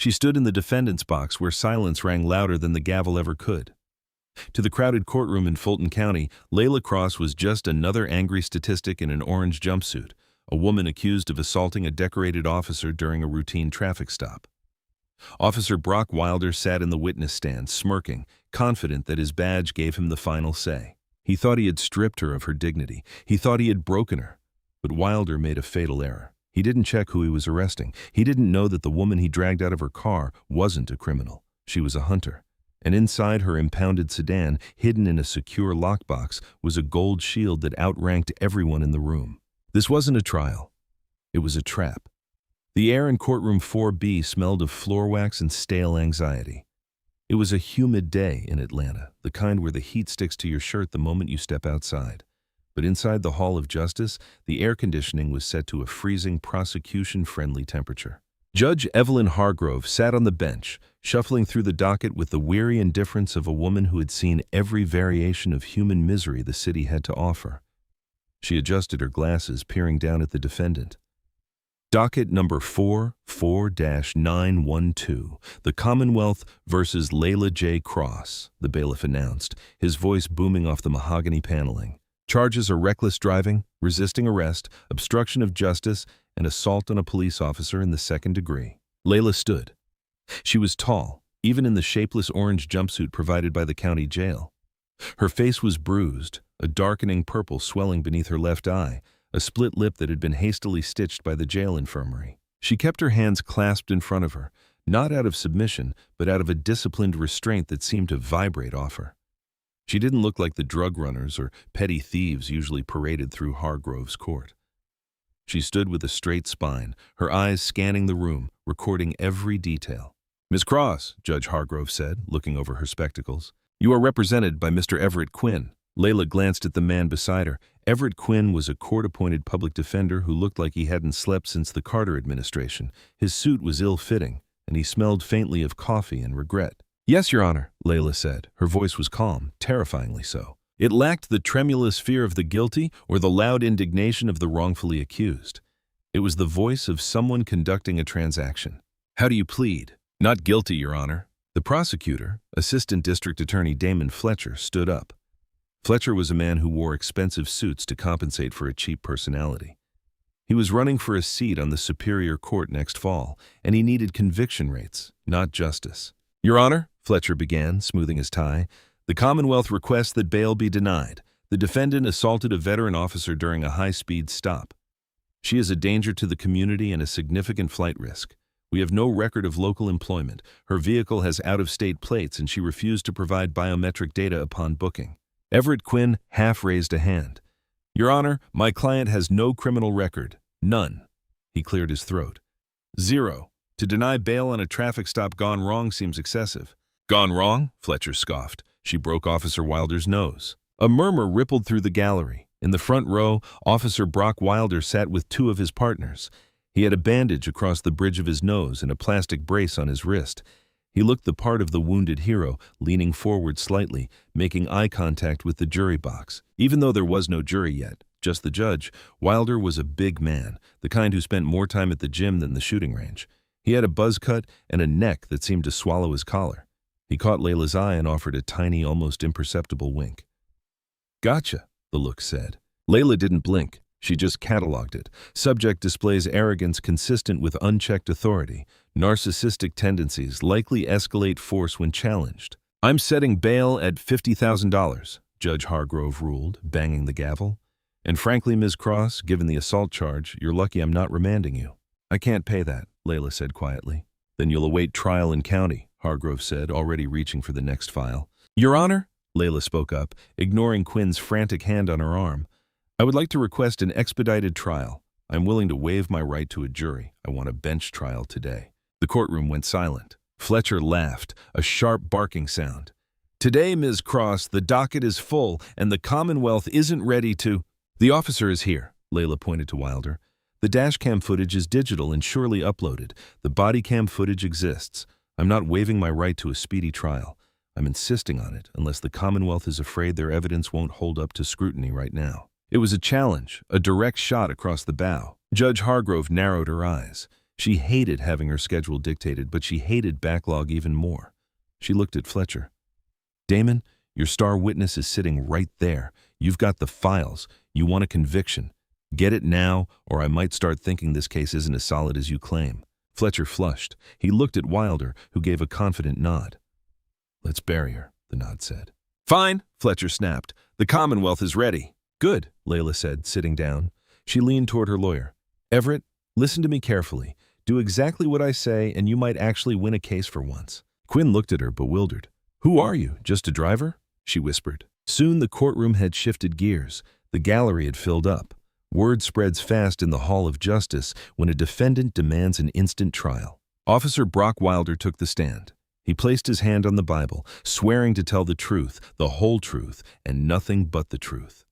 She stood in the defendant's box where silence rang louder than the gavel ever could. To the crowded courtroom in Fulton County, Layla Cross was just another angry statistic in an orange jumpsuit, a woman accused of assaulting a decorated officer during a routine traffic stop. Officer Brock Wilder sat in the witness stand, smirking, confident that his badge gave him the final say. He thought he had stripped her of her dignity. He thought he had broken her. But Wilder made a fatal error. He didn't check who he was arresting. He didn't know that the woman he dragged out of her car wasn't a criminal. She was a hunter. And inside her impounded sedan, hidden in a secure lockbox, was a gold shield that outranked everyone in the room. This wasn't a trial. It was a trap. The air in courtroom 4B smelled of floor wax and stale anxiety. It was a humid day in Atlanta, the kind where the heat sticks to your shirt the moment you step outside. But inside the Hall of Justice, the air conditioning was set to a freezing, prosecution-friendly temperature. Judge Evelyn Hargrove sat on the bench, shuffling through the docket with the weary indifference of a woman who had seen every variation of human misery the city had to offer. She adjusted her glasses, peering down at the defendant. Docket number 44-912, the Commonwealth versus Layla J. Cross, the bailiff announced, his voice booming off the mahogany paneling. Charges are reckless driving, resisting arrest, obstruction of justice, and assault on a police officer in the second degree. Layla stood. She was tall, even in the shapeless orange jumpsuit provided by the county jail. Her face was bruised, a darkening purple swelling beneath her left eye, a split lip that had been hastily stitched by the jail infirmary. She kept her hands clasped in front of her, not out of submission, but out of a disciplined restraint that seemed to vibrate off her. She didn't look like the drug runners or petty thieves usually paraded through Hargrove's court. She stood with a straight spine, her eyes scanning the room, recording every detail. "Miss Cross," Judge Hargrove said, looking over her spectacles, "you are represented by Mr. Everett Quinn." Layla glanced at the man beside her. Everett Quinn was a court-appointed public defender who looked like he hadn't slept since the Carter administration. His suit was ill-fitting, and he smelled faintly of coffee and regret. "Yes, Your Honor," Layla said. Her voice was calm, terrifyingly so. It lacked the tremulous fear of the guilty or the loud indignation of the wrongfully accused. It was the voice of someone conducting a transaction. "How do you plead?" "Not guilty, Your Honor." The prosecutor, Assistant District Attorney Damon Fletcher, stood up. Fletcher was a man who wore expensive suits to compensate for a cheap personality. He was running for a seat on the Superior Court next fall, and he needed conviction rates, not justice. "Your Honor," Fletcher began, smoothing his tie, "the Commonwealth requests that bail be denied. The defendant assaulted a veteran officer during a high-speed stop. She is a danger to the community and a significant flight risk. We have no record of local employment. Her vehicle has out-of-state plates, and she refused to provide biometric data upon booking." Everett Quinn half raised a hand. "Your Honor, my client has no criminal record. None." He cleared his throat. "Zero. To deny bail on a traffic stop gone wrong seems excessive." "Gone wrong?" Fletcher scoffed. She broke Officer Wilder's nose. A murmur rippled through the gallery. In the front row, Officer Brock Wilder sat with two of his partners. He had a bandage across the bridge of his nose and a plastic brace on his wrist. He looked the part of the wounded hero, leaning forward slightly, making eye contact with the jury box. Even though there was no jury yet, just the judge, Wilder was a big man, the kind who spent more time at the gym than the shooting range. He had a buzz cut and a neck that seemed to swallow his collar. He caught Layla's eye and offered a tiny, almost imperceptible wink. "Gotcha," the look said. Layla didn't blink. She just cataloged it. Subject displays arrogance consistent with unchecked authority. Narcissistic tendencies likely escalate force when challenged. "I'm setting bail at $50,000, Judge Hargrove ruled, banging the gavel. "And frankly, Ms. Cross, given the assault charge, you're lucky I'm not remanding you." "I can't pay that," Layla said quietly. "Then you'll await trial in county," Hargrove said, already reaching for the next file. "Your Honor," Layla spoke up, ignoring Quinn's frantic hand on her arm, "I would like to request an expedited trial. I'm willing to waive my right to a jury. I want a bench trial today." The courtroom went silent. Fletcher laughed, a sharp barking sound. "Today, Ms. Cross, the docket is full, and the Commonwealth isn't ready to—" "The officer is here," Layla pointed to Wilder. "The dashcam footage is digital and surely uploaded. The body cam footage exists. I'm not waiving my right to a speedy trial. I'm insisting on it, unless the Commonwealth is afraid their evidence won't hold up to scrutiny right now." It was a challenge, a direct shot across the bow. Judge Hargrove narrowed her eyes. She hated having her schedule dictated, but she hated backlog even more. She looked at Fletcher. Damon, your star witness is sitting right there. You've got the files. You want a conviction. Get it now, or I might start thinking this case isn't as solid as you claim. Fletcher flushed. He looked at Wilder, who gave a confident nod. Let's bury her, the nod said. Fine, Fletcher snapped. The Commonwealth is ready. Good, Layla said, sitting down. She leaned toward her lawyer. Everett, listen to me carefully. Do exactly what I say, and you might actually win a case for once. Quinn looked at her, bewildered. Who are you, just a driver? She whispered. Soon the courtroom had shifted gears. The gallery had filled up. Word spreads fast in the Hall of Justice when a defendant demands an instant trial. Officer Brock Wilder took the stand. He placed his hand on the Bible, swearing to tell the truth, the whole truth, and nothing but the truth.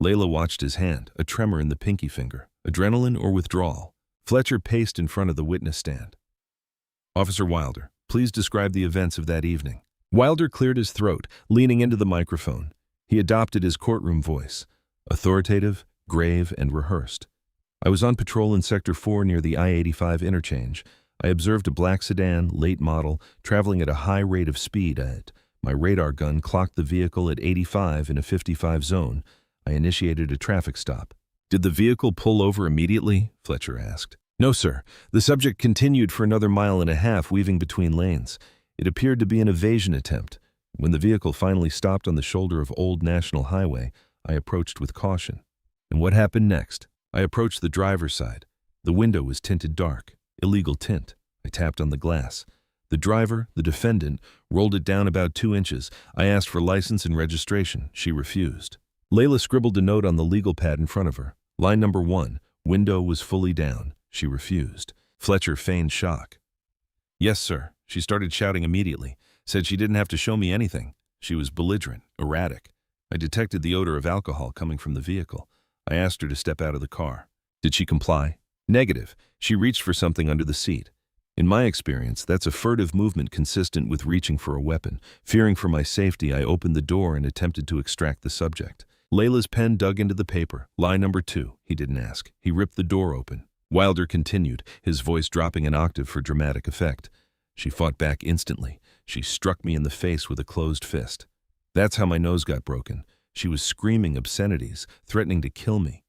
Layla watched his hand, a tremor in the pinky finger. Adrenaline or withdrawal? Fletcher paced in front of the witness stand. Officer Wilder, please describe the events of that evening. Wilder cleared his throat, leaning into the microphone. He adopted his courtroom voice, authoritative, grave, and rehearsed. I was on patrol in Sector 4 near the I-85 interchange. I observed a black sedan, late model, traveling at a high rate of speed. My radar gun clocked the vehicle at 85 in a 55 zone. I initiated a traffic stop. Did the vehicle pull over immediately? Fletcher asked. No, sir. The subject continued for another mile and a half, weaving between lanes. It appeared to be an evasion attempt. When the vehicle finally stopped on the shoulder of Old National Highway, I approached with caution. And what happened next? I approached the driver's side. The window was tinted dark. Illegal tint. I tapped on the glass. The driver, the defendant, rolled it down about 2 inches. I asked for license and registration. She refused. Layla scribbled a note on the legal pad in front of her. Line number 1, window was fully down. She refused. Fletcher feigned shock. Yes, sir. She started shouting immediately. Said she didn't have to show me anything. She was belligerent, erratic. I detected the odor of alcohol coming from the vehicle. I asked her to step out of the car. Did she comply? Negative. She reached for something under the seat. In my experience, that's a furtive movement consistent with reaching for a weapon. Fearing for my safety, I opened the door and attempted to extract the subject. Layla's pen dug into the paper. Line number 2. He didn't ask. He ripped the door open. Wilder continued, his voice dropping an octave for dramatic effect. She fought back instantly. She struck me in the face with a closed fist. That's how my nose got broken. She was screaming obscenities, threatening to kill me.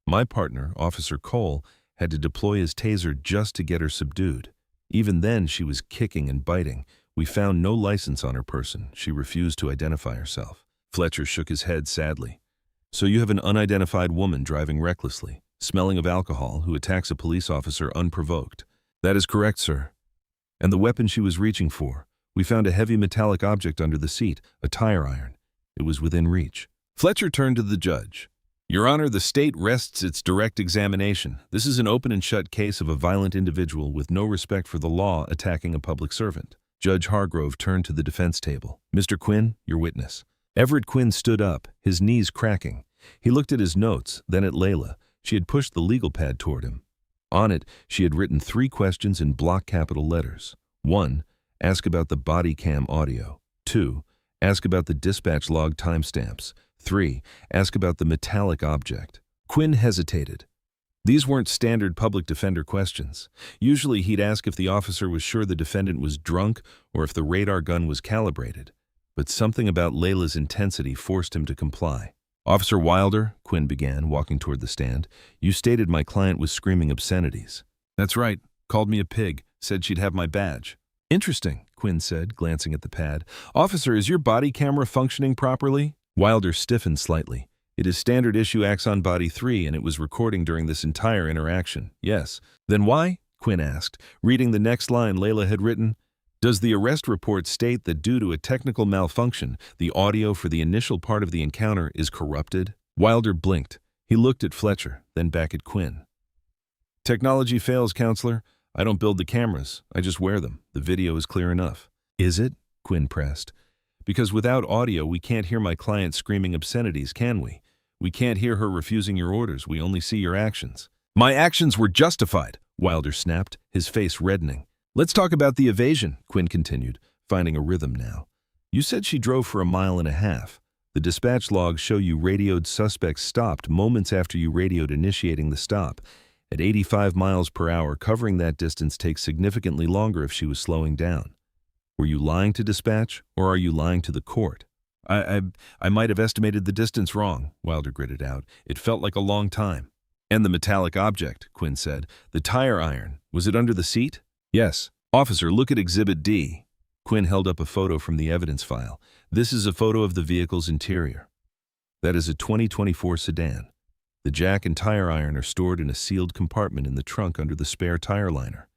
My partner, Officer Cole, had to deploy his taser just to get her subdued. Even then, she was kicking and biting. We found no license on her person. She refused to identify herself. Fletcher shook his head sadly. So you have an unidentified woman driving recklessly, smelling of alcohol, who attacks a police officer unprovoked. That is correct, sir. And the weapon she was reaching for? We found a heavy metallic object under the seat, a tire iron. It was within reach. Fletcher turned to the judge. Your Honor, the state rests its direct examination. This is an open and shut case of a violent individual with no respect for the law attacking a public servant. Judge Hargrove turned to the defense table. Mr. Quinn, your witness. Everett Quinn stood up, his knees cracking. He looked at his notes, then at Layla. She had pushed the legal pad toward him. On it, she had written 3 questions in block capital letters. 1, ask about the body cam audio. 2, ask about the dispatch log timestamps. 3, ask about the metallic object. Quinn hesitated. These weren't standard public defender questions. Usually he'd ask if the officer was sure the defendant was drunk or if the radar gun was calibrated. But something about Layla's intensity forced him to comply. Officer Wilder, Quinn began, walking toward the stand, you stated my client was screaming obscenities. That's right. Called me a pig. Said she'd have my badge. Interesting, Quinn said, glancing at the pad. Officer, is your body camera functioning properly? Wilder stiffened slightly. It is standard issue Axon Body 3 and it was recording during this entire interaction. Yes. Then why? Quinn asked, reading the next line Layla had written. Does the arrest report state that due to a technical malfunction, the audio for the initial part of the encounter is corrupted? Wilder blinked. He looked at Fletcher, then back at Quinn. Technology fails, counselor. I don't build the cameras. I just wear them. The video is clear enough. Is it? Quinn pressed. Because without audio, we can't hear my client screaming obscenities, can we? We can't hear her refusing your orders. We only see your actions. My actions were justified, Wilder snapped, his face reddening. Let's talk about the evasion, Quinn continued, finding a rhythm now. You said she drove for 1.5 miles. The dispatch logs show you radioed suspects stopped moments after you radioed initiating the stop. At 85 miles per hour, covering that distance takes significantly longer if she was slowing down. Were you lying to dispatch, or are you lying to the court? I might have estimated the distance wrong, Wilder gritted out. It felt like a long time. And the metallic object, Quinn said. The tire iron. Was it under the seat? Yes. Officer, look at Exhibit D. Quinn held up a photo from the evidence file. This is a photo of the vehicle's interior. That is a 2024 sedan. The jack and tire iron are stored in a sealed compartment in the trunk under the spare tire liner.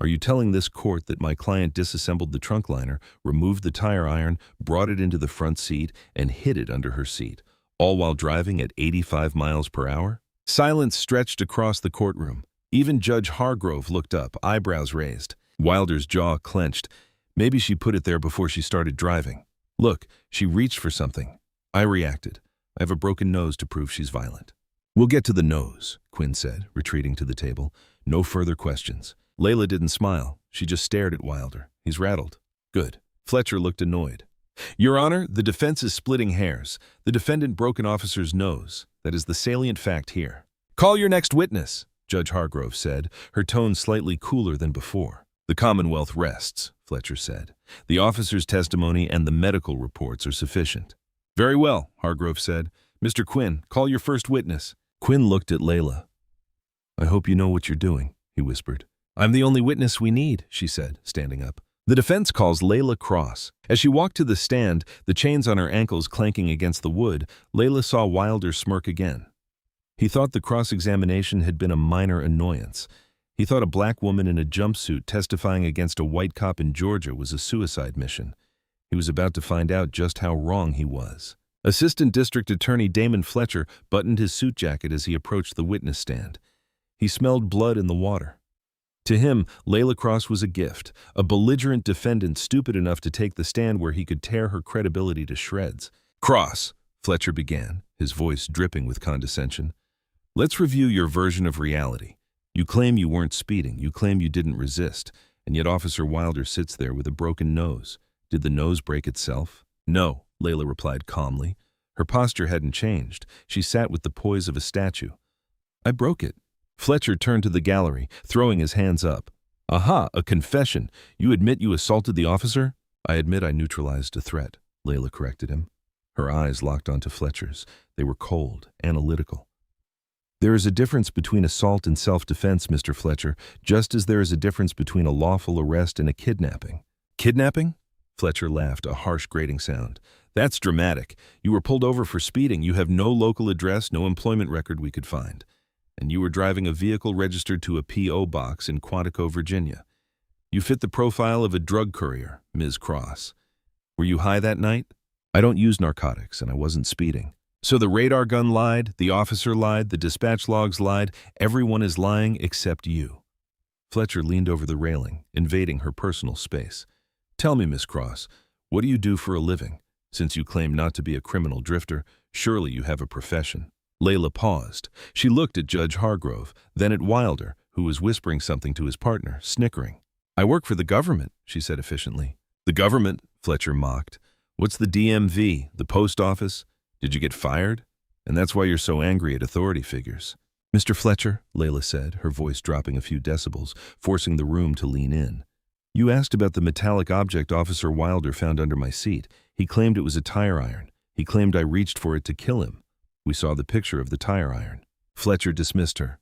Are you telling this court that my client disassembled the trunk liner, removed the tire iron, brought it into the front seat, and hid it under her seat, all while driving at 85 miles per hour? Silence stretched across the courtroom. Even Judge Hargrove looked up, eyebrows raised. Wilder's jaw clenched. Maybe she put it there before she started driving. Look, she reached for something. I reacted. I have a broken nose to prove she's violent. We'll get to the nose, Quinn said, retreating to the table. No further questions. Layla didn't smile. She just stared at Wilder. He's rattled. Good. Fletcher looked annoyed. Your Honor, the defense is splitting hairs. The defendant broke an officer's nose. That is the salient fact here. Call your next witness, Judge Hargrove said, her tone slightly cooler than before. The Commonwealth rests, Fletcher said. The officer's testimony and the medical reports are sufficient. Very well, Hargrove said. Mr. Quinn, call your first witness. Quinn looked at Layla. I hope you know what you're doing, he whispered. I'm the only witness we need, she said, standing up. The defense calls Layla Cross. As she walked to the stand, the chains on her ankles clanking against the wood, Layla saw Wilder smirk again. He thought the cross-examination had been a minor annoyance. He thought a black woman in a jumpsuit testifying against a white cop in Georgia was a suicide mission. He was about to find out just how wrong he was. Assistant District Attorney Damon Fletcher buttoned his suit jacket as he approached the witness stand. He smelled blood in the water. To him, Layla Cross was a gift, a belligerent defendant stupid enough to take the stand where he could tear her credibility to shreds. Cross, Fletcher began, his voice dripping with condescension. Let's review your version of reality. You claim you weren't speeding, you claim you didn't resist, and yet Officer Wilder sits there with a broken nose. Did the nose break itself? No, Layla replied calmly. Her posture hadn't changed. She sat with the poise of a statue. I broke it. Fletcher turned to the gallery, throwing his hands up. Aha, a confession. You admit you assaulted the officer? I admit I neutralized a threat, Layla corrected him. Her eyes locked onto Fletcher's. They were cold, analytical. There is a difference between assault and self-defense, Mr. Fletcher, just as there is a difference between a lawful arrest and a kidnapping. Kidnapping? Fletcher laughed, a harsh grating sound. That's dramatic. You were pulled over for speeding. You have no local address, no employment record we could find. And you were driving a vehicle registered to a P.O. box in Quantico, Virginia. You fit the profile of a drug courier, Ms. Cross. Were you high that night? I don't use narcotics, and I wasn't speeding. So the radar gun lied, the officer lied, the dispatch logs lied, everyone is lying except you. Fletcher leaned over the railing, invading her personal space. Tell me, Miss Cross, what do you do for a living? Since you claim not to be a criminal drifter, surely you have a profession. Layla paused. She looked at Judge Hargrove, then at Wilder, who was whispering something to his partner, snickering. I work for the government, she said efficiently. The government? Fletcher mocked. What's the DMV? The post office? Did you get fired? And that's why you're so angry at authority figures. Mr. Fletcher, Layla said, her voice dropping a few decibels, forcing the room to lean in. You asked about the metallic object Officer Wilder found under my seat. He claimed it was a tire iron. He claimed I reached for it to kill him. We saw the picture of the tire iron. Fletcher dismissed her.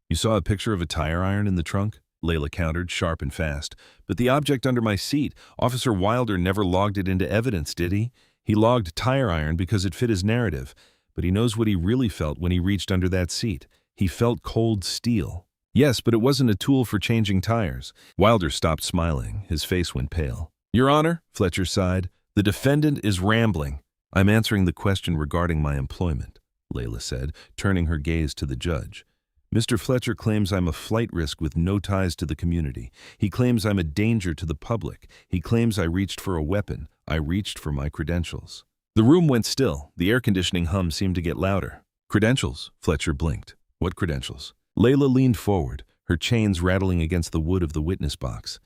You saw a picture of a tire iron in the trunk? Layla countered, sharp and fast. But the object under my seat, Officer Wilder never logged it into evidence, did he? He logged tire iron because it fit his narrative. But he knows what he really felt when he reached under that seat. He felt cold steel. Yes, but it wasn't a tool for changing tires. Wilder stopped smiling. His face went pale. Your Honor, Fletcher sighed, the defendant is rambling. I'm answering the question regarding my employment, Layla said, turning her gaze to the judge. Mr. Fletcher claims I'm a flight risk with no ties to the community. He claims I'm a danger to the public. He claims I reached for a weapon. I reached for my credentials. The room went still. The air conditioning hum seemed to get louder. Credentials? Fletcher blinked. What credentials? Layla leaned forward, her chains rattling against the wood of the witness box.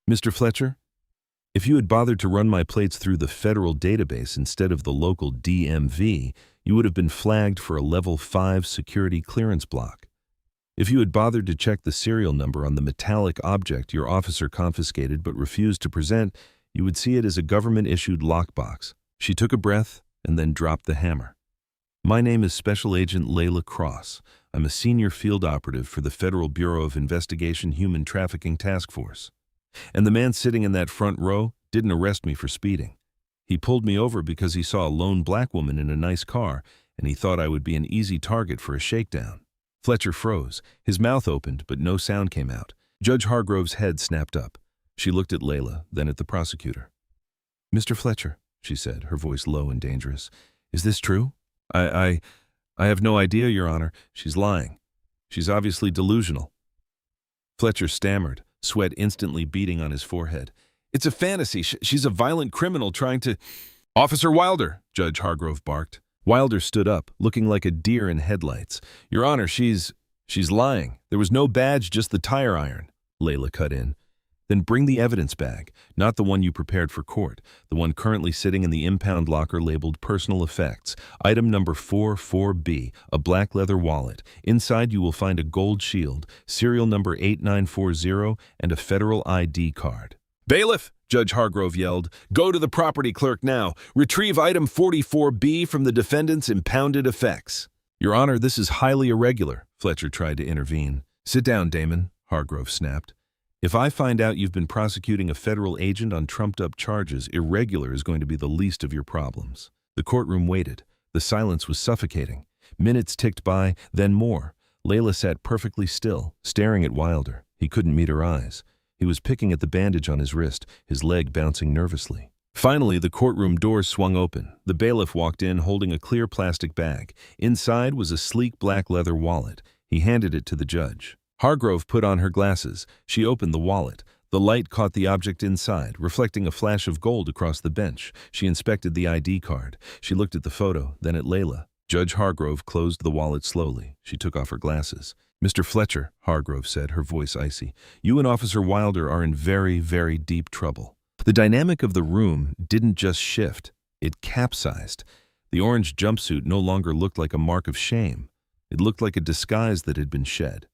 Mr. Fletcher, if you had bothered to run my plates through the federal database instead of the local DMV, you would have been flagged for a level 5 security clearance block. If you had bothered to check the serial number on the metallic object your officer confiscated but refused to present, you would see it as a government-issued lockbox. She took a breath and then dropped the hammer. My name is Special Agent Layla Cross. I'm a senior field operative for the Federal Bureau of Investigation Human Trafficking Task Force. And the man sitting in that front row didn't arrest me for speeding. He pulled me over because he saw a lone black woman in a nice car, and he thought I would be an easy target for a shakedown. Fletcher froze. His mouth opened, but no sound came out. Judge Hargrove's head snapped up. She looked at Layla, then at the prosecutor. "Mr. Fletcher," she said, her voice low and dangerous, "is this true?" I have no idea, Your Honor. She's lying. She's obviously delusional." Fletcher stammered, sweat instantly beading on his forehead. "It's a fantasy. She's a violent criminal trying to—" "Officer Wilder," Judge Hargrove barked. Wilder stood up, looking like a deer in headlights. "Your Honor, she's lying. There was no badge, just the tire iron," Layla cut in. "Then bring the evidence bag, not the one you prepared for court, the one currently sitting in the impound locker labeled personal effects. Item number 44B, a black leather wallet. Inside you will find a gold shield, serial number 8940, and a federal ID card." "Bailiff!" Judge Hargrove yelled. "Go to the property clerk now. Retrieve item 44B from the defendant's impounded effects." "Your Honor, this is highly irregular," Fletcher tried to intervene. "Sit down, Damon," Hargrove snapped. "If I find out you've been prosecuting a federal agent on trumped-up charges, irregular is going to be the least of your problems." The courtroom waited. The silence was suffocating. Minutes ticked by, then more. Layla sat perfectly still, staring at Wilder. He couldn't meet her eyes. He was picking at the bandage on his wrist, his leg bouncing nervously. Finally, the courtroom doors swung open. The bailiff walked in holding a clear plastic bag. Inside was a sleek black leather wallet. He handed it to the judge. Hargrove put on her glasses. She opened the wallet. The light caught the object inside, reflecting a flash of gold across the bench. She inspected the ID card. She looked at the photo, then at Layla. Judge Hargrove closed the wallet slowly. She took off her glasses. "Mr. Fletcher," Hargrove said, her voice icy, "you and Officer Wilder are in very, very deep trouble." The dynamic of the room didn't just shift. It capsized. The orange jumpsuit no longer looked like a mark of shame. It looked like a disguise that had been shed.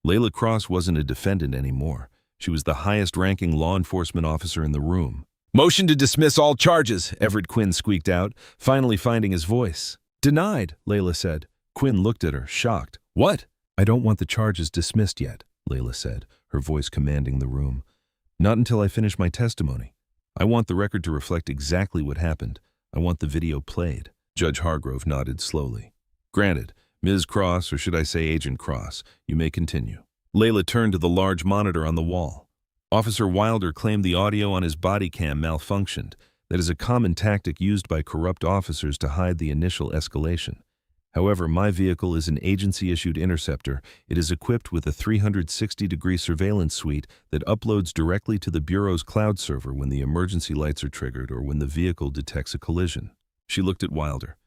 Layla Cross wasn't a defendant anymore. She was the highest-ranking law enforcement officer in the room. "Motion to dismiss all charges," Everett Quinn squeaked out, finally finding his voice. "Denied," Layla said. Quinn looked at her, shocked. "What?" "I don't want the charges dismissed yet," Layla said, her voice commanding the room. "Not until I finish my testimony. I want the record to reflect exactly what happened. I want the video played." Judge Hargrove nodded slowly. "Granted. Ms. Cross, or should I say Agent Cross, you may continue." Layla turned to the large monitor on the wall. Officer Wilder claimed the audio on his body cam malfunctioned. That is a common tactic used by corrupt officers to hide the initial escalation. However, my vehicle is an agency-issued interceptor. It is equipped with a 360-degree surveillance suite that uploads directly to the Bureau's cloud server when the emergency lights are triggered or when the vehicle detects a collision. She looked at Wilder.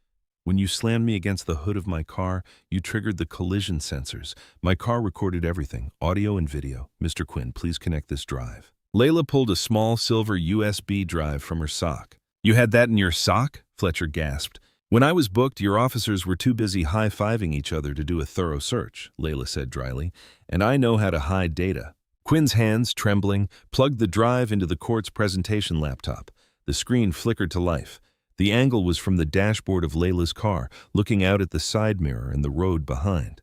"When you slammed me against the hood of my car, you triggered the collision sensors. My car recorded everything, audio and video. Mr. Quinn, please connect this drive." Layla pulled a small silver USB drive from her sock. "You had that in your sock?" Fletcher gasped. "When I was booked, your officers were too busy high-fiving each other to do a thorough search," Layla said dryly, "and I know how to hide data." Quinn's hands, trembling, plugged the drive into the court's presentation laptop. The screen flickered to life. The angle was from the dashboard of Layla's car, looking out at the side mirror and the road behind.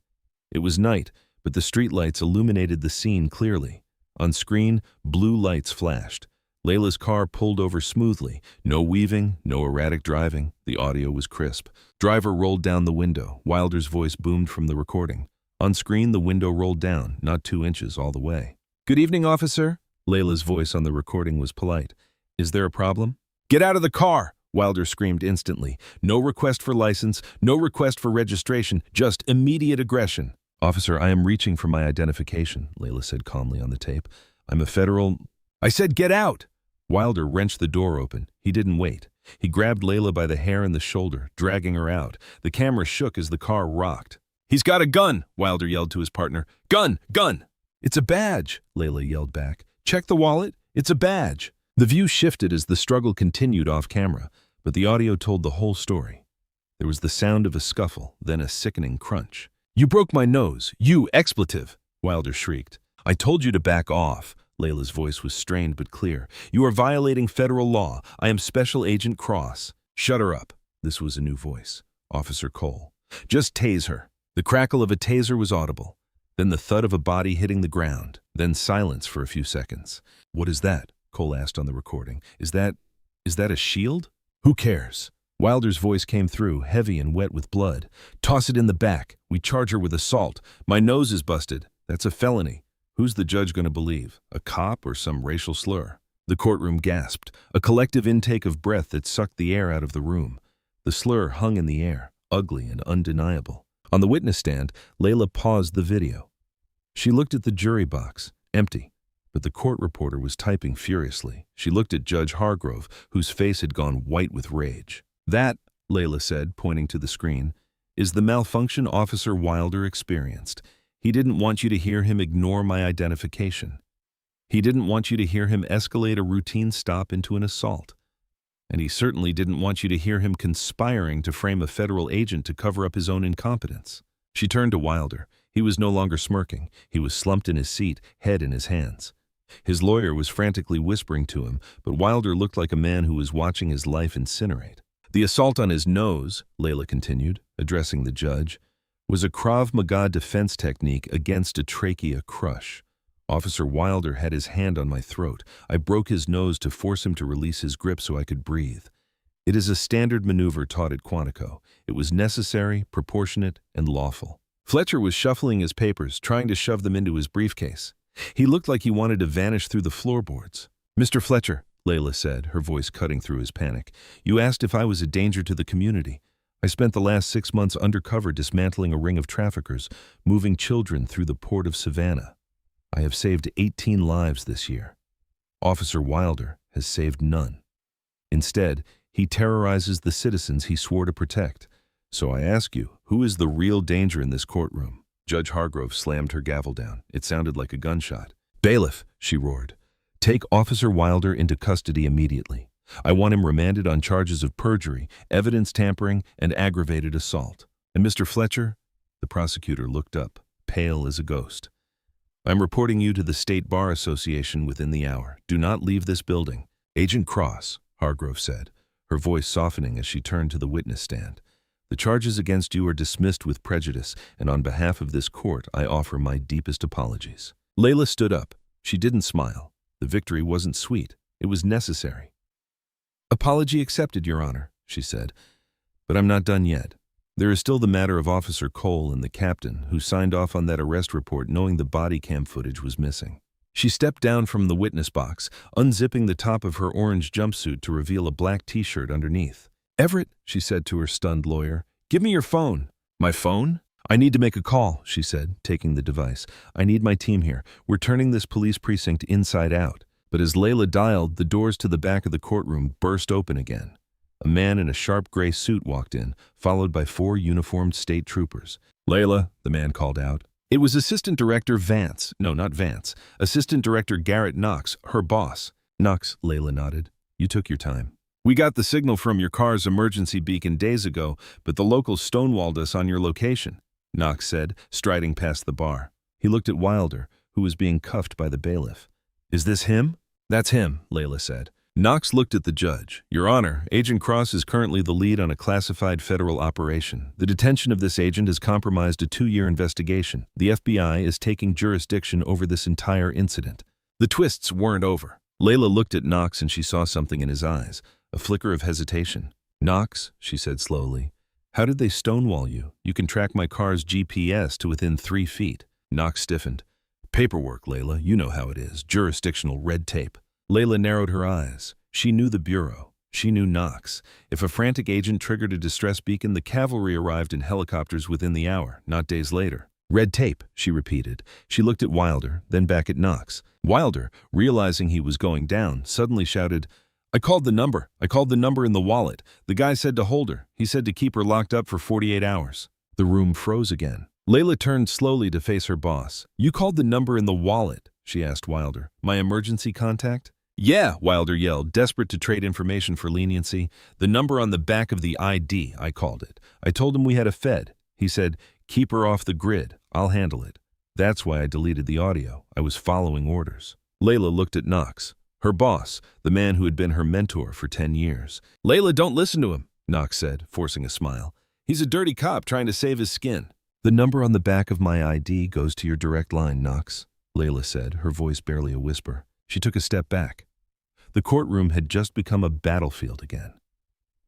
It was night, but the streetlights illuminated the scene clearly. On screen, blue lights flashed. Layla's car pulled over smoothly. No weaving, no erratic driving. The audio was crisp. Driver rolled down the window. Wilder's voice boomed from the recording. On screen, the window rolled down, not 2 inches all the way. "Good evening, officer." Layla's voice on the recording was polite. "Is there a problem?" "Get out of the car!" Wilder screamed instantly. "No request for license, no request for registration, just immediate aggression." "Officer, I am reaching for my identification," Layla said calmly on the tape. "I'm a federal—" "I said get out!" Wilder wrenched the door open. He didn't wait. He grabbed Layla by the hair and the shoulder, dragging her out. The camera shook as the car rocked. "He's got a gun!" Wilder yelled to his partner. "Gun! Gun!" "It's a badge!" Layla yelled back. "Check the wallet. It's a badge!" The view shifted as the struggle continued off camera, but the audio told the whole story. There was the sound of a scuffle, then a sickening crunch. "You broke my nose, you expletive!" Wilder shrieked. "I told you to back off." Layla's voice was strained but clear. "You are violating federal law. I am Special Agent Cross." "Shut her up." This was a new voice. Officer Cole. "Just tase her." The crackle of a taser was audible. Then the thud of a body hitting the ground. Then silence for a few seconds. "What is that?" Cole asked on the recording. Is that a shield?" "Who cares?" Wilder's voice came through, heavy and wet with blood. "Toss it in the back. We charge her with assault. My nose is busted. That's a felony. Who's the judge going to believe? A cop or some racial slur?" The courtroom gasped, a collective intake of breath that sucked the air out of the room. The slur hung in the air, ugly and undeniable. On the witness stand, Layla paused the video. She looked at the jury box, empty, but the court reporter was typing furiously. She looked at Judge Hargrove, whose face had gone white with rage. "That," Layla said, pointing to the screen, "is the malfunction Officer Wilder experienced. He didn't want you to hear him ignore my identification. He didn't want you to hear him escalate a routine stop into an assault. And he certainly didn't want you to hear him conspiring to frame a federal agent to cover up his own incompetence." She turned to Wilder. He was no longer smirking. He was slumped in his seat, head in his hands. His lawyer was frantically whispering to him, but Wilder looked like a man who was watching his life incinerate. "The assault on his nose," Layla continued, addressing the judge, "was a Krav Maga defense technique against a trachea crush. Officer Wilder had his hand on my throat. I broke his nose to force him to release his grip so I could breathe. It is a standard maneuver taught at Quantico. It was necessary, proportionate, and lawful." Fletcher was shuffling his papers, trying to shove them into his briefcase. He looked like he wanted to vanish through the floorboards. "Mr. Fletcher," Layla said, her voice cutting through his panic, "you asked if I was a danger to the community. I spent the last 6 months undercover dismantling a ring of traffickers, moving children through the port of Savannah. I have saved 18 lives this year. Officer Wilder has saved none. Instead, he terrorizes the citizens he swore to protect. So I ask you, who is the real danger in this courtroom?" Judge Hargrove slammed her gavel down. It sounded like a gunshot. "Bailiff," she roared, "take Officer Wilder into custody immediately. I want him remanded on charges of perjury, evidence tampering, and aggravated assault. And Mr. Fletcher?" The prosecutor looked up, pale as a ghost. "I'm reporting you to the State Bar Association within the hour. Do not leave this building." "Agent Cross," Hargrove said, her voice softening as she turned to the witness stand. "The charges against you are dismissed with prejudice, and on behalf of this court, I offer my deepest apologies." Layla stood up. She didn't smile. The victory wasn't sweet. It was necessary. "Apology accepted, Your Honor," she said. "But I'm not done yet. There is still the matter of Officer Cole and the captain, who signed off on that arrest report knowing the body cam footage was missing." She stepped down from the witness box, unzipping the top of her orange jumpsuit to reveal a black t-shirt underneath. "Everett," she said to her stunned lawyer, "give me your phone." "My phone?" "I need to make a call," she said, taking the device. "I need my team here. We're turning this police precinct inside out." But as Layla dialed, the doors to the back of the courtroom burst open again. A man in a sharp gray suit walked in, followed by 4 uniformed state troopers. "Layla," the man called out. It was Assistant Director Vance. No, not Vance. Assistant Director Garrett Knox, her boss. "Knox," Layla nodded. "You took your time. We got the signal from your car's emergency beacon days ago, but the locals stonewalled us on your location," Knox said, striding past the bar. He looked at Wilder, who was being cuffed by the bailiff. "Is this him?" "That's him," Layla said. Knox looked at the judge. "Your Honor, Agent Cross is currently the lead on a classified federal operation. The detention of this agent has compromised a 2-year investigation. The FBI is taking jurisdiction over this entire incident." The twists weren't over. Layla looked at Knox and she saw something in his eyes, a flicker of hesitation. "Knox," she said slowly, "how did they stonewall you? You can track my car's GPS to within 3 feet. Knox stiffened. "Paperwork, Layla. You know how it is. Jurisdictional red tape." Layla narrowed her eyes. She knew the Bureau. She knew Knox. If a frantic agent triggered a distress beacon, the cavalry arrived in helicopters within the hour, not days later. "Red tape," she repeated. She looked at Wilder, then back at Knox. Wilder, realizing he was going down, suddenly shouted, "I called the number. I called the number in the wallet. The guy said to hold her. He said to keep her locked up for 48 hours. The room froze again. Layla turned slowly to face her boss. "You called the number in the wallet?" she asked Wilder. "My emergency contact?" "Yeah," Wilder yelled, desperate to trade information for leniency. "The number on the back of the ID, I called it. I told him we had a Fed. He said, Keep her off the grid. I'll handle it. That's why I deleted the audio. I was following orders. Layla looked at Knox, her boss, the man who had been her mentor for 10 years. Layla, don't listen to him, Knox said, forcing a smile. He's a dirty cop trying to save his skin. The number on the back of my ID goes to your direct line, Knox, Layla said, her voice barely a whisper. She took a step back. The courtroom had just become a battlefield again.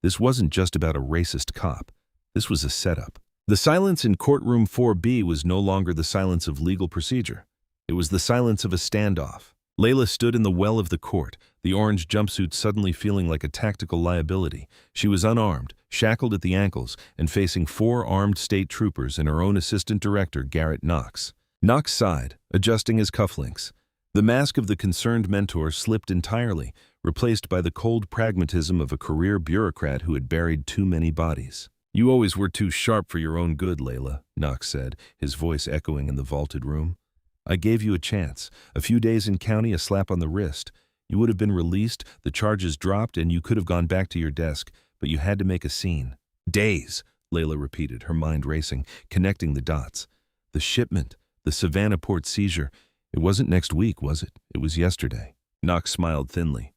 This wasn't just about a racist cop. This was a setup. The silence in courtroom 4B was no longer the silence of legal procedure. It was the silence of a standoff. Layla stood in the well of the court, the orange jumpsuit suddenly feeling like a tactical liability. She was unarmed, shackled at the ankles, and facing 4 armed state troopers and her own assistant director, Garrett Knox. Knox sighed, adjusting his cufflinks. The mask of the concerned mentor slipped entirely, replaced by the cold pragmatism of a career bureaucrat who had buried too many bodies. You always were too sharp for your own good, Layla, Knox said, his voice echoing in the vaulted room. I gave you a chance. A few days in county, a slap on the wrist. You would have been released, the charges dropped, and you could have gone back to your desk, but you had to make a scene. Days, Layla repeated, her mind racing, connecting the dots. The shipment, the Savannah port seizure. It wasn't next week, was it? It was yesterday. Knox smiled thinly.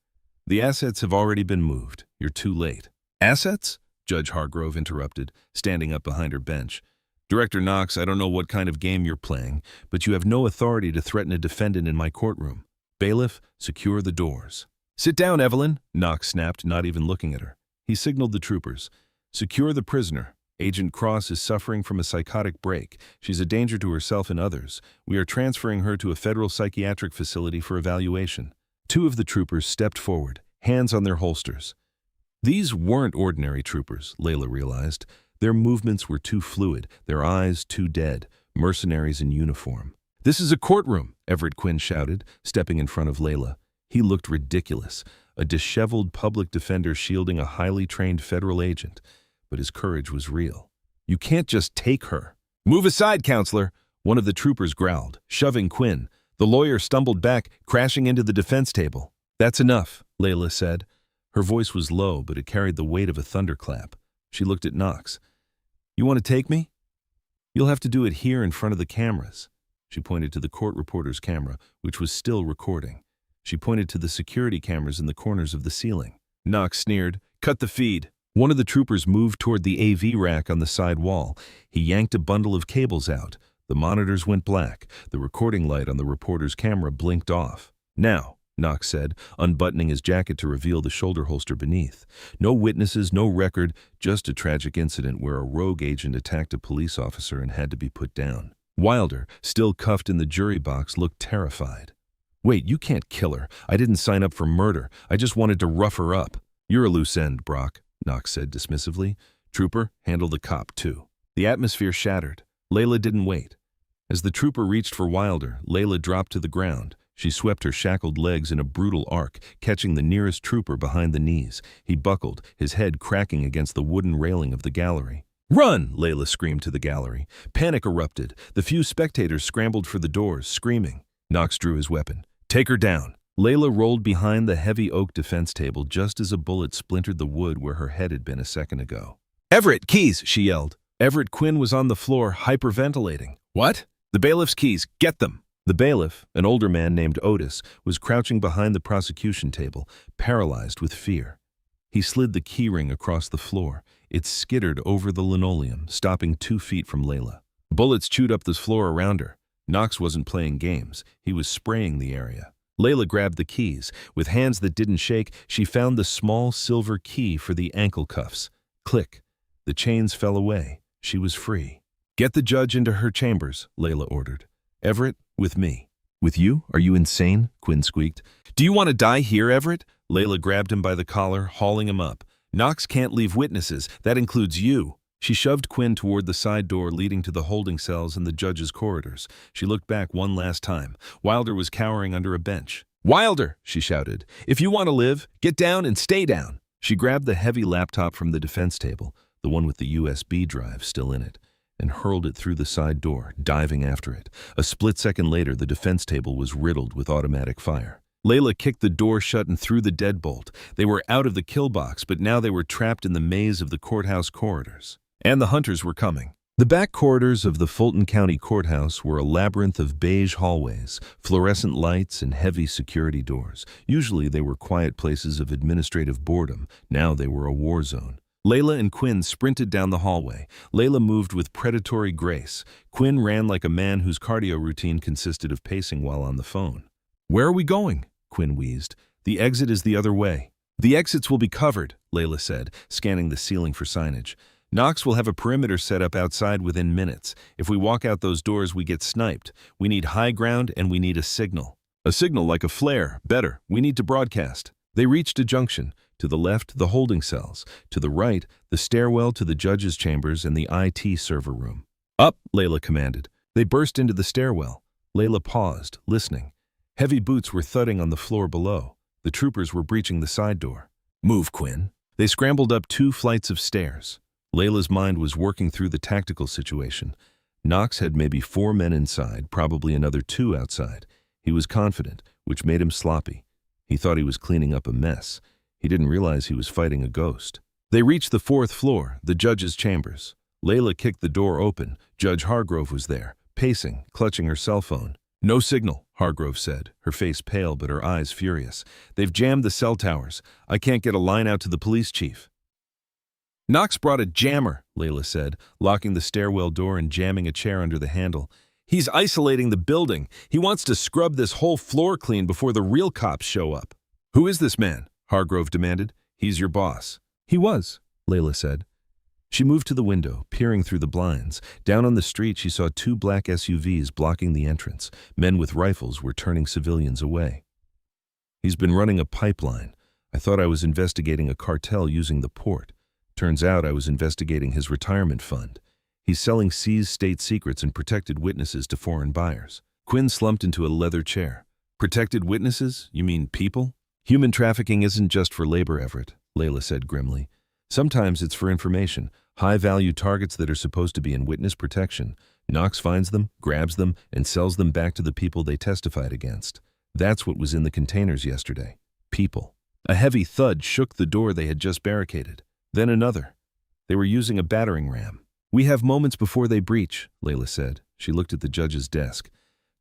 The assets have already been moved. You're too late. Assets? Judge Hargrove interrupted, standing up behind her bench. Director Knox, I don't know what kind of game you're playing, but you have no authority to threaten a defendant in my courtroom. Bailiff, secure the doors. Sit down, Evelyn, Knox snapped, not even looking at her. He signaled the troopers. Secure the prisoner. Agent Cross is suffering from a psychotic break. She's a danger to herself and others. We are transferring her to a federal psychiatric facility for evaluation. 2 of the troopers stepped forward, hands on their holsters. These weren't ordinary troopers, Layla realized. Their movements were too fluid, their eyes too dead, mercenaries in uniform. This is a courtroom, Everett Quinn shouted, stepping in front of Layla. He looked ridiculous, a disheveled public defender shielding a highly trained federal agent. But his courage was real. You can't just take her. Move aside, counselor, one of the troopers growled, shoving Quinn. The lawyer stumbled back, crashing into the defense table. That's enough, Layla said. Her voice was low, but it carried the weight of a thunderclap. She looked at Knox. You want to take me? You'll have to do it here in front of the cameras. She pointed to the court reporter's camera, which was still recording. She pointed to the security cameras in the corners of the ceiling. Knox sneered, cut the feed. One of the troopers moved toward the AV rack on the side wall. He yanked a bundle of cables out. The monitors went black. The recording light on the reporter's camera blinked off. Now, Knox said, unbuttoning his jacket to reveal the shoulder holster beneath. No witnesses, no record, just a tragic incident where a rogue agent attacked a police officer and had to be put down. Wilder, still cuffed in the jury box, looked terrified. Wait, you can't kill her. I didn't sign up for murder. I just wanted to rough her up. You're a loose end, Brock, Knox said dismissively. Trooper, handle the cop, too. The atmosphere shattered. Layla didn't wait. As the trooper reached for Wilder, Layla dropped to the ground. She swept her shackled legs in a brutal arc, catching the nearest trooper behind the knees. He buckled, his head cracking against the wooden railing of the gallery. Run! Layla screamed to the gallery. Panic erupted. The few spectators scrambled for the doors, screaming. Knox drew his weapon. Take her down. Layla rolled behind the heavy oak defense table just as a bullet splintered the wood where her head had been a second ago. Everett, keys, she yelled. Everett Quinn was on the floor, hyperventilating. What? The bailiff's keys. Get them. The bailiff, an older man named Otis, was crouching behind the prosecution table, paralyzed with fear. He slid the keyring across the floor. It skittered over the linoleum, stopping 2 feet from Layla. Bullets chewed up the floor around her. Knox wasn't playing games. He was spraying the area. Layla grabbed the keys. With hands that didn't shake, she found the small silver key for the ankle cuffs. Click. The chains fell away. She was free. Get the judge into her chambers, Layla ordered. Everett, with me. With you? Are you insane? Quinn squeaked. Do you want to die here, Everett? Layla grabbed him by the collar, hauling him up. Knox can't leave witnesses. That includes you. She shoved Quinn toward the side door leading to the holding cells and the judge's corridors. She looked back one last time. Wilder was cowering under a bench. Wilder, she shouted. If you want to live, get down and stay down. She grabbed the heavy laptop from the defense table, the one with the USB drive still in it, and hurled it through the side door, diving after it. A split second later, the defense table was riddled with automatic fire. Layla kicked the door shut and threw the deadbolt. They were out of the kill box, but now they were trapped in the maze of the courthouse corridors. And the hunters were coming. The back corridors of the Fulton County Courthouse were a labyrinth of beige hallways, fluorescent lights, and heavy security doors. Usually they were quiet places of administrative boredom. Now they were a war zone. Layla and Quinn sprinted down the hallway. Layla moved with predatory grace. Quinn ran like a man whose cardio routine consisted of pacing while on the phone. "Where are we going?" Quinn wheezed. "The exit is the other way." "The exits will be covered," Layla said, scanning the ceiling for signage. "Knox will have a perimeter set up outside within minutes. If we walk out those doors, we get sniped. We need high ground and we need a signal." "A signal like a flare. Better. We need to broadcast." They reached a junction. To the left, the holding cells. To the right, the stairwell to the judge's chambers and the IT server room. "Up," Layla commanded. They burst into the stairwell. Layla paused, listening. Heavy boots were thudding on the floor below. The troopers were breaching the side door. "Move, Quinn." They scrambled up 2 flights of stairs. Layla's mind was working through the tactical situation. Knox had maybe 4 men inside, probably another 2 outside. He was confident, which made him sloppy. He thought he was cleaning up a mess. He didn't realize he was fighting a ghost. They reached the 4th floor, the judge's chambers. Layla kicked the door open. Judge Hargrove was there, pacing, clutching her cell phone. "No signal," Hargrove said, her face pale but her eyes furious. "They've jammed the cell towers. I can't get a line out to the police chief." "Knox brought a jammer," Layla said, locking the stairwell door and jamming a chair under the handle. "He's isolating the building. He wants to scrub this whole floor clean before the real cops show up." "Who is this man?" Hargrove demanded. "He's your boss." "He was," Layla said. She moved to the window, peering through the blinds. Down on the street, she saw 2 black SUVs blocking the entrance. Men with rifles were turning civilians away. "He's been running a pipeline. I thought I was investigating a cartel using the port. Turns out I was investigating his retirement fund. He's selling seized state secrets and protected witnesses to foreign buyers." Quinn slumped into a leather chair. "Protected witnesses? You mean people?" "Human trafficking isn't just for labor, Everett," Layla said grimly. "Sometimes it's for information, high-value targets that are supposed to be in witness protection. Knox finds them, grabs them, and sells them back to the people they testified against. That's what was in the containers yesterday. People." A heavy thud shook the door they had just barricaded. Then another. They were using a battering ram. "We have moments before they breach," Layla said. She looked at the judge's desk.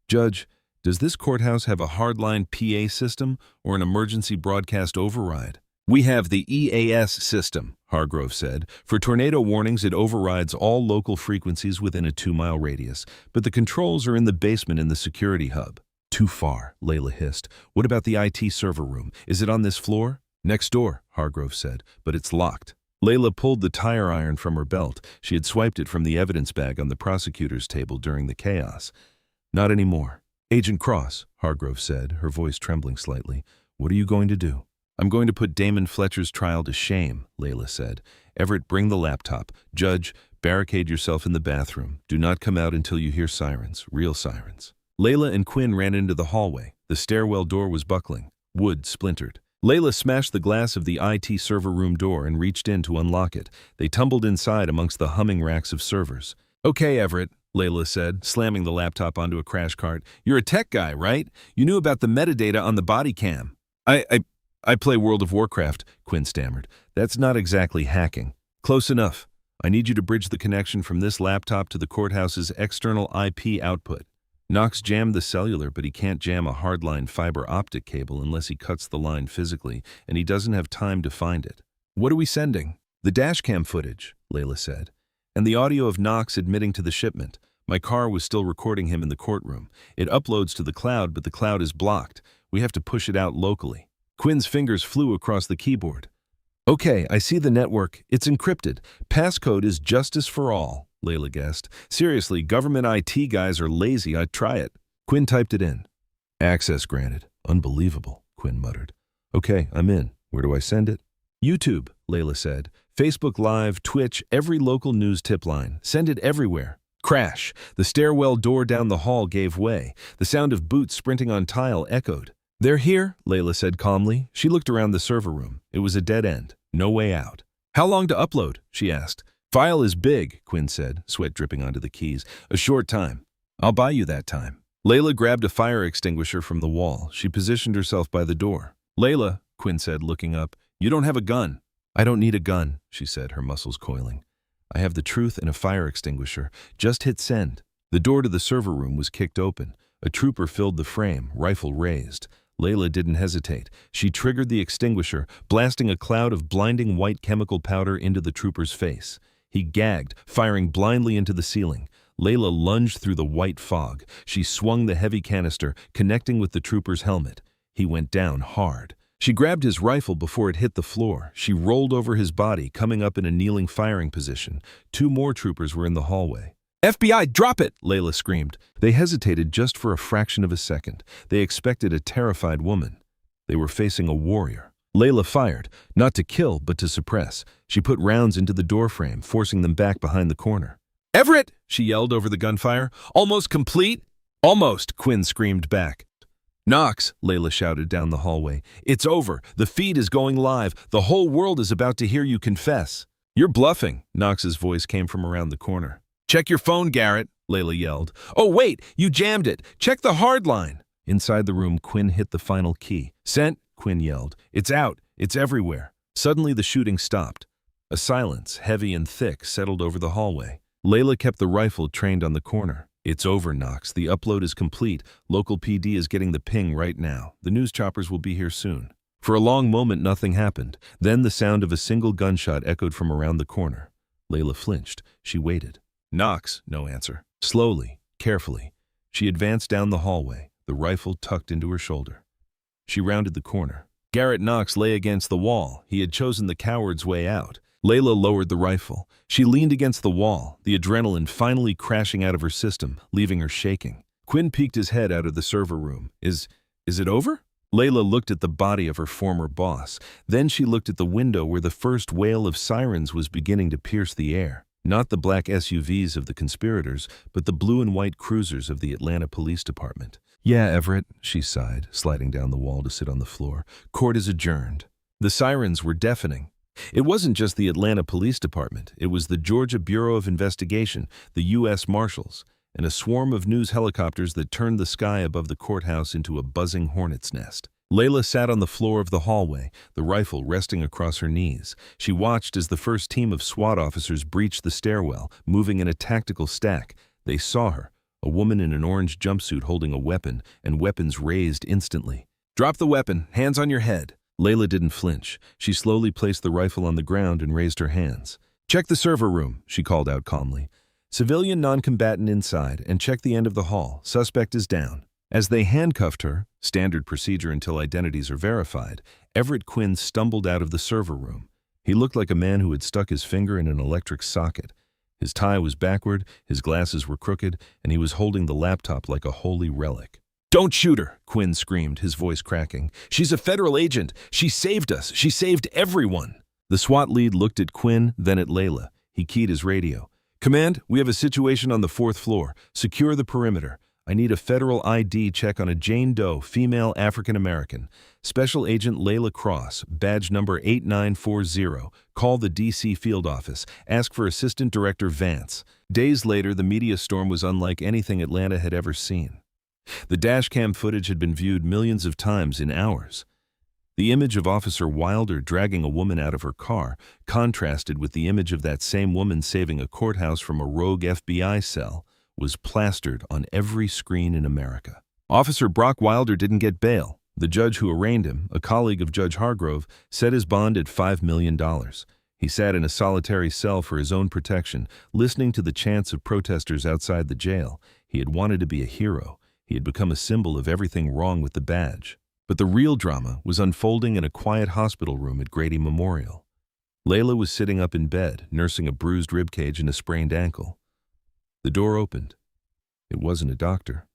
"Judge, does this courthouse have a hardline PA system or an emergency broadcast override?" "We have the EAS system," Hargrove said. "For tornado warnings, it overrides all local frequencies within a 2-mile radius, but the controls are in the basement in the security hub." "Too far," Layla hissed. "What about the IT server room? Is it on this floor?" "Next door," Hargrove said, "but it's locked." Layla pulled the tire iron from her belt. She had swiped it from the evidence bag on the prosecutor's table during the chaos. "Not anymore." "Agent Cross," Hargrove said, her voice trembling slightly. "What are you going to do?" "I'm going to put Damon Fletcher's trial to shame," Layla said. "Everett, bring the laptop. Judge, barricade yourself in the bathroom. Do not come out until you hear sirens, real sirens." Layla and Quinn ran into the hallway. The stairwell door was buckling. Wood splintered. Layla smashed the glass of the IT server room door and reached in to unlock it. They tumbled inside amongst the humming racks of servers. "Okay, Everett," Layla said, slamming the laptop onto a crash cart. "You're a tech guy, right? You knew about the metadata on the body cam." I play World of Warcraft," Quinn stammered. "That's not exactly hacking." "Close enough. I need you to bridge the connection from this laptop to the courthouse's external IP output." Knox jammed the cellular, but he can't jam a hardline fiber optic cable unless he cuts the line physically, and he doesn't have time to find it. "What are we sending?" "The dashcam footage," Layla said, "and the audio of Knox admitting to the shipment. My car was still recording him in the courtroom. It uploads to the cloud, but the cloud is blocked. We have to push it out locally." Quinn's fingers flew across the keyboard. "Okay, I see the network. It's encrypted. Passcode is justice for all," Layla guessed. "Seriously, government IT guys are lazy. I'd try it." Quinn typed it in. "Access granted. Unbelievable," Quinn muttered. "Okay, I'm in. Where do I send it?" "YouTube," Layla said. "Facebook Live, Twitch, every local news tip line. Send it everywhere." Crash! The stairwell door down the hall gave way. The sound of boots sprinting on tile echoed. "They're here," Layla said calmly. She looked around the server room. It was a dead end. No way out. "How long to upload?" she asked. "File is big," Quinn said, sweat dripping onto the keys. "A short time." "I'll buy you that time." Layla grabbed a fire extinguisher from the wall. She positioned herself by the door. "Layla," Quinn said, looking up, "you don't have a gun." "I don't need a gun," she said, her muscles coiling. I have the truth and a fire extinguisher. Just hit send. The door to the server room was kicked open. A trooper filled the frame, rifle raised. Layla didn't hesitate. She triggered the extinguisher, blasting a cloud of blinding white chemical powder into the trooper's face. He gagged, firing blindly into the ceiling. Layla lunged through the white fog. She swung the heavy canister, connecting with the trooper's helmet. He went down hard. She grabbed his rifle before it hit the floor. She rolled over his body, coming up in a kneeling firing position. 2 more troopers were in the hallway. FBI, drop it! Layla screamed. They hesitated just for a fraction of a second. They expected a terrified woman. They were facing a warrior. Layla fired, not to kill, but to suppress. She put rounds into the doorframe, forcing them back behind the corner. Everett! She yelled over the gunfire. Almost complete? Almost, Quinn screamed back. Knox, Layla shouted down the hallway. It's over. The feed is going live. The whole world is about to hear you confess. You're bluffing, Knox's voice came from around the corner. Check your phone, Garrett, Layla yelled. Oh, wait, you jammed it. Check the hard line. Inside the room, Quinn hit the final key. Sent, Quinn yelled. It's out. It's everywhere. Suddenly, the shooting stopped. A silence, heavy and thick, settled over the hallway. Layla kept the rifle trained on the corner. It's over, Knox. The upload is complete. Local PD is getting the ping right now. The news choppers will be here soon. For a long moment, nothing happened. Then the sound of a single gunshot echoed from around the corner. Layla flinched. She waited. Knox, no answer. Slowly, carefully, she advanced down the hallway, the rifle tucked into her shoulder. She rounded the corner. Garrett Knox lay against the wall. He had chosen the coward's way out. Layla lowered the rifle. She leaned against the wall, the adrenaline finally crashing out of her system, leaving her shaking. Quinn peeked his head out of the server room. Is it over? Layla looked at the body of her former boss. Then she looked at the window where the first wail of sirens was beginning to pierce the air. Not the black SUVs of the conspirators, but the blue and white cruisers of the Atlanta Police Department. Yeah, Everett, she sighed, sliding down the wall to sit on the floor. Court is adjourned. The sirens were deafening. It wasn't just the Atlanta Police Department. It was the Georgia Bureau of Investigation, the U.S. Marshals, and a swarm of news helicopters that turned the sky above the courthouse into a buzzing hornet's nest. Layla sat on the floor of the hallway, the rifle resting across her knees. She watched as the first team of SWAT officers breached the stairwell, moving in a tactical stack. They saw her, a woman in an orange jumpsuit holding a weapon, and weapons raised instantly. Drop the weapon, hands on your head. Layla didn't flinch. She slowly placed the rifle on the ground and raised her hands. Check the server room, she called out calmly. Civilian non-combatant inside, and check the end of the hall. Suspect is down. As they handcuffed her, standard procedure until identities are verified, Everett Quinn stumbled out of the server room. He looked like a man who had stuck his finger in an electric socket. His tie was backward, his glasses were crooked, and he was holding the laptop like a holy relic. Don't shoot her, Quinn screamed, his voice cracking. She's a federal agent. She saved us. She saved everyone. The SWAT lead looked at Quinn, then at Layla. He keyed his radio. Command, we have a situation on the 4th floor. Secure the perimeter. I need a federal ID check on a Jane Doe, female African-American. Special Agent Layla Cross, badge number 8940. Call the D.C. field office. Ask for Assistant Director Vance. Days later, the media storm was unlike anything Atlanta had ever seen. The dashcam footage had been viewed millions of times in hours. The image of Officer Wilder dragging a woman out of her car contrasted with the image of that same woman saving a courthouse from a rogue FBI cell was plastered on every screen in America. Officer Brock Wilder didn't get bail. The judge who arraigned him, a colleague of Judge Hargrove, set his bond at $5 million. He sat in a solitary cell for his own protection, listening to the chants of protesters outside the jail. He had wanted to be a hero. He had become a symbol of everything wrong with the badge. But the real drama was unfolding in a quiet hospital room at Grady Memorial. Layla was sitting up in bed, nursing a bruised ribcage and a sprained ankle. The door opened. It wasn't a doctor.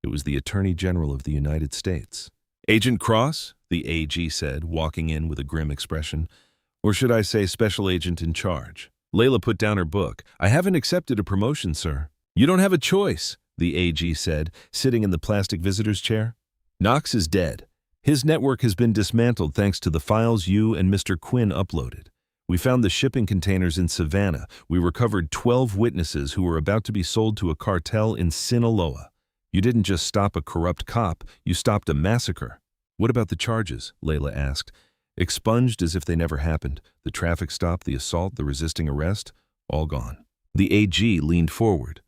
It was the Attorney General of the United States. Agent Cross, the AG said, walking in with a grim expression. Or should I say special agent in charge? Layla put down her book. I haven't accepted a promotion, sir. You don't have a choice, the AG said, sitting in the plastic visitor's chair. Knox is dead. His network has been dismantled thanks to the files you and Mr. Quinn uploaded. We found the shipping containers in Savannah. We recovered 12 witnesses who were about to be sold to a cartel in Sinaloa. You didn't just stop a corrupt cop, you stopped a massacre. What about the charges? Layla asked. Expunged as if they never happened. The traffic stop, the assault, the resisting arrest, All gone. The AG leaned forward.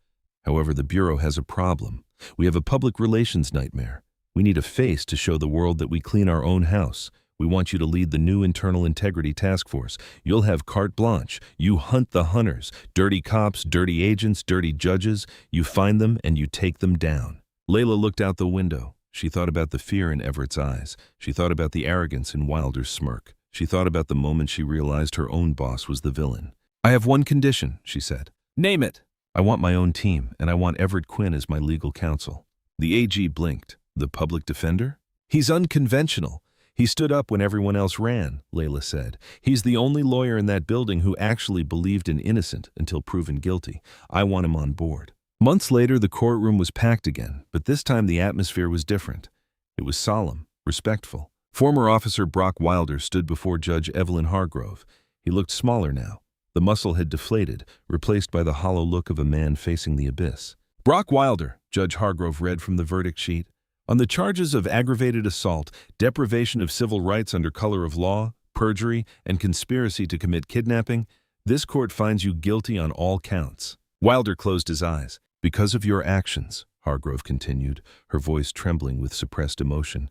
However, the Bureau has a problem. We have a public relations nightmare. We need a face to show the world that we clean our own house. We want you to lead the new Internal Integrity Task Force. You'll have carte blanche. You hunt the hunters. Dirty cops, dirty agents, dirty judges. You find them and you take them down. Layla looked out the window. She thought about the fear in Everett's eyes. She thought about the arrogance in Wilder's smirk. She thought about the moment she realized her own boss was the villain. "I have one condition," she said. "Name it." "I want my own team, and I want Everett Quinn as my legal counsel." The AG blinked. "The public defender? He's unconventional. He stood up when everyone else ran," Layla said. "He's the only lawyer in that building who actually believed in innocent until proven guilty. I want him on board." Months later, the courtroom was packed again, but this time the atmosphere was different. It was solemn, respectful. Former Officer Brock Wilder stood before Judge Evelyn Hargrove. He looked smaller now. The muscle had deflated, replaced by the hollow look of a man facing the abyss. "Brock Wilder," Judge Hargrove read from the verdict sheet, "on the charges of aggravated assault, deprivation of civil rights under color of law, perjury, and conspiracy to commit kidnapping, this court finds you guilty on all counts." Wilder closed his eyes. "Because of your actions," Hargrove continued, her voice trembling with suppressed emotion,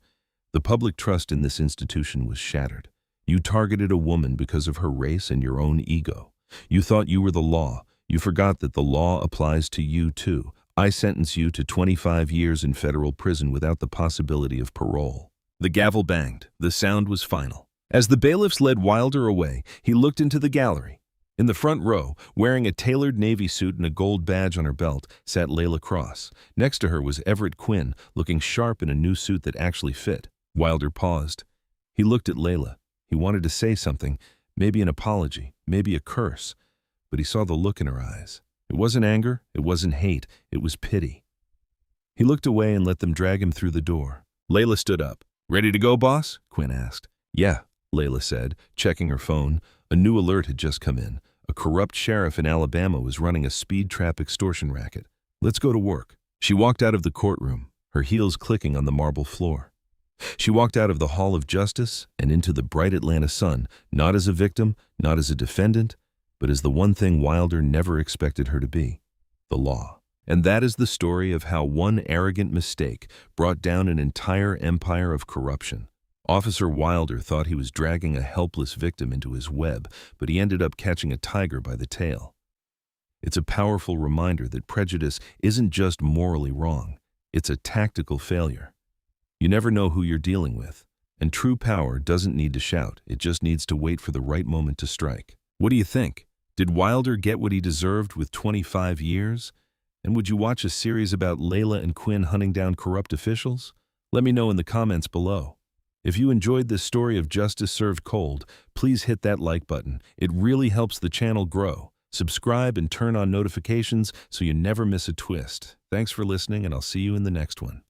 "the public trust in this institution was shattered. You targeted a woman because of her race and your own ego. You thought you were the law. You forgot that the law applies to you too. I sentence you to 25 years in federal prison without the possibility of parole." The gavel banged. The sound was final. As the bailiffs led Wilder away, he looked into the gallery. In the front row, wearing a tailored Navy suit and a gold badge on her belt, sat Layla Cross. Next to her was Everett Quinn, looking sharp in a new suit that actually fit. Wilder paused. He looked at Layla. He wanted to say something, maybe an apology, maybe a curse, but he saw the look in her eyes. It wasn't anger, it wasn't hate, it was pity. He looked away and let them drag him through the door. Layla stood up. "Ready to go, boss?" Quinn asked. "Yeah," Layla said, checking her phone. A new alert had just come in. A corrupt sheriff in Alabama was running a speed trap extortion racket. "Let's go to work." She walked out of the courtroom, her heels clicking on the marble floor. She walked out of the Hall of Justice and into the bright Atlanta sun, not as a victim, not as a defendant, but as the one thing Wilder never expected her to be, the law. And that is the story of how one arrogant mistake brought down an entire empire of corruption. Officer Wilder thought he was dragging a helpless victim into his web, but he ended up catching a tiger by the tail. It's a powerful reminder that prejudice isn't just morally wrong, it's a tactical failure. You never know who you're dealing with, and true power doesn't need to shout, it just needs to wait for the right moment to strike. What do you think? Did Wilder get what he deserved with 25 years? And would you watch a series about Layla and Quinn hunting down corrupt officials? Let me know in the comments below. If you enjoyed this story of justice served cold, please hit that like button. It really helps the channel grow. Subscribe and turn on notifications so you never miss a twist. Thanks for listening, and I'll see you in the next one.